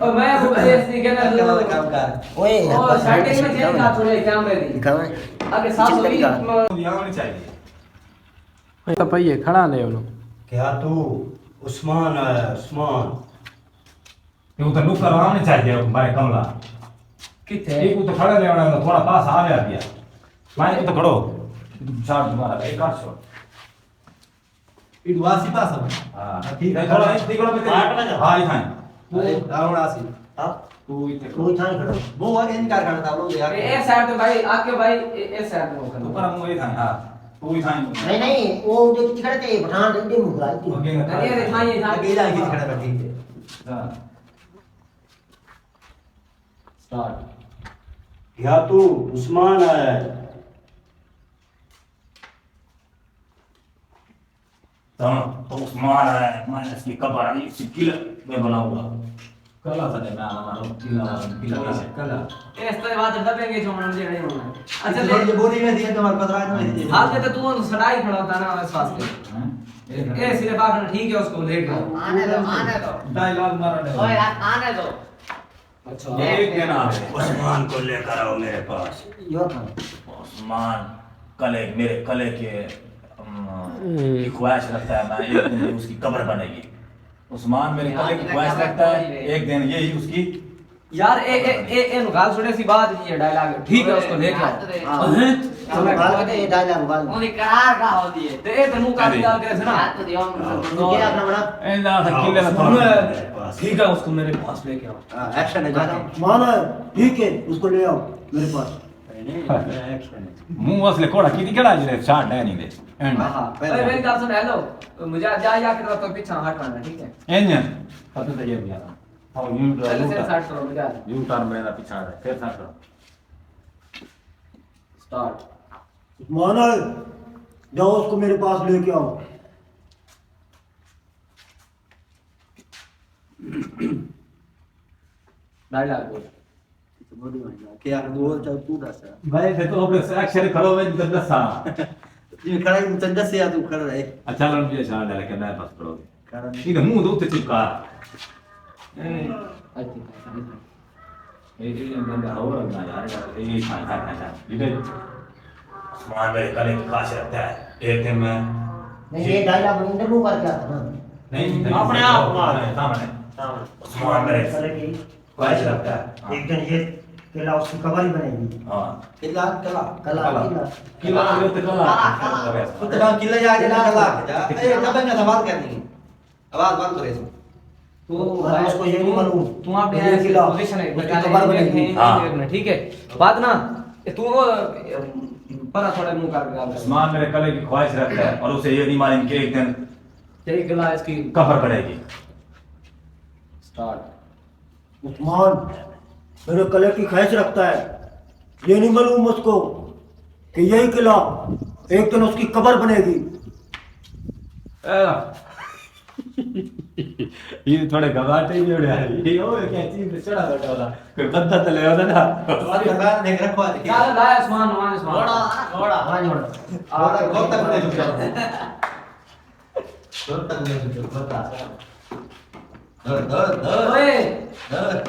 और मैं वो ऐसे कहना वाला काम कर ओए ओ स्टार्टिंग में चेंज का थोड़े कैमरे दी दिखावा आगे 720 यहाँ होनी चाहिए। तो भैया खड़ा ले उन्हों क्या तू उस्मान है उस्मान ये तो लुक करवाने चाहिए भाई कमला। किथे एक तो खड़े ले वाला थोड़ा पास आ गया मैं तो खड़ो चार तुम्हारा एक आठ सौ इडवासी पास है हां ठीक है थोड़ा ठीक करो मैं हां ही खाएं अरे रावण आसी हां तू इतने कोई था खड़ो वो आगे इनकार करता है लोग यार ए साइड पे भाई आके भाई ए साइड में तू होकर पर मुंह ही खाएं हां तू ही खाएं नहीं नहीं वो जो खड़े थे पठान रेडी मुगला अरे अरे खाइए आगे जा के खड़ा बैठी है हां स्टार्ट क्या तू उस्मान है तो उस्मान है मैं इसकी कबर है इसकी किला मैं बनाऊंगा कला सने मैं हमारा किला कला इस तरह बात दबेंगे जो मन जे नहीं होना अच्छा अच्छा ये बोली में दिया तुम्हारे पतरा में दिया हाथ में तो तू सड़ाई खड़ा होता ना इस वास्ते ए सिर्फ आकर ठीक है उसको लेट लो आने दो डायलॉग मारने ओए आने दो अच्छा एक दिन आ गए उस्मान को लेकर आओ मेरे पास यो था उस्मान कले मेरे कले के की ख्वाहिश रखता है मैं एक दिन उसकी कब्र बनेगी उस्मान मेरे कले की ख्वाहिश रखता है एक दिन यही उसकी यार ए गाल सुने सी बात नहीं है डायलॉग ठीक है उसको लेके आओ हम गाल के डायलॉग गाल उन्हें करार का हो दिए तो ए तनु का डाल के ना हाथ तो दियो क्या अपना बड़ा ऐसा था किले में थोड़ा ठीक है उसको मेरे पास लेके आओ हां एक्शन है जाके मान ठीक है उसको ले आओ मेरे पास एक्शन है मुंह असले कोड़ा किती केड़ा जिले चाट है नहीं दे एंड हां भाई मेरी बात सुन हेलो मुझे जा के तो पीछे हटवाना ठीक है एंजन पता तो ये भी यार हां यू चल से स्टार्ट करो मुझे यू टर्न मेरा पीछे है फिर स्टार्ट करो स्टार्ट मान जाओ उसको मेरे पास लेके आओ डायलॉग बोल बॉडी में क्या बोल चल तू दस भाई फिर तो अपने अक्षर खड़ो में तो दसा ये खड़ा ही मुतंजा से तू खड़ा रहे अच्छा लन भी चाट है कि मैं पास करोगे कारण ठीक है मुंह दो ते चिपका ये बंदा हो रहा है यार ये खा ये उस्मान मेरे कले की खास रखता है एक दिन मैं नहीं ये डायलॉग इंटरव्यू करके आता ना नहीं अपने आप सामने उस्मान मेरे कल की ख्वाहिश रखता है एक दिन ये केला उसकी कबर ही बनेगी हां किला कला कला किला तो कला तो काम किला जा के कला ए तब मैं सवाल करनी है आवाज बंद करे इसमें तो मैं उसको ये नहीं मालूम तू वहां पे ये किला पोजीशन है उसकी कबर बनेगी हाँ। ठीक है बात ना तू वो पर थोड़ा मुंह कर गाल उस्मान मेरे कले की ख्वाहिश रखता है और उसे ये नहीं मालूम कि एक दिन यही गला इसकी कब्र पड़ेगी स्टार्ट उस्मान मेरे कले की ख्वाहिश रखता है ये नहीं मालूम उसको कि यही किला एक दिन उसकी कबर बनेगी ये थोड़े गवाटे ही उड़े ये ओ क्या चीज चढ़ा बैठा वाला कोई बंदा तो ले होता ना तुम्हारी हकार देख रखो है चल लाया आसमान मान आसमान घोड़ा हाँ जोड़ और बहुत तक नहीं झुका बहुत तक नहीं झुका बता दर दर दर ओए दर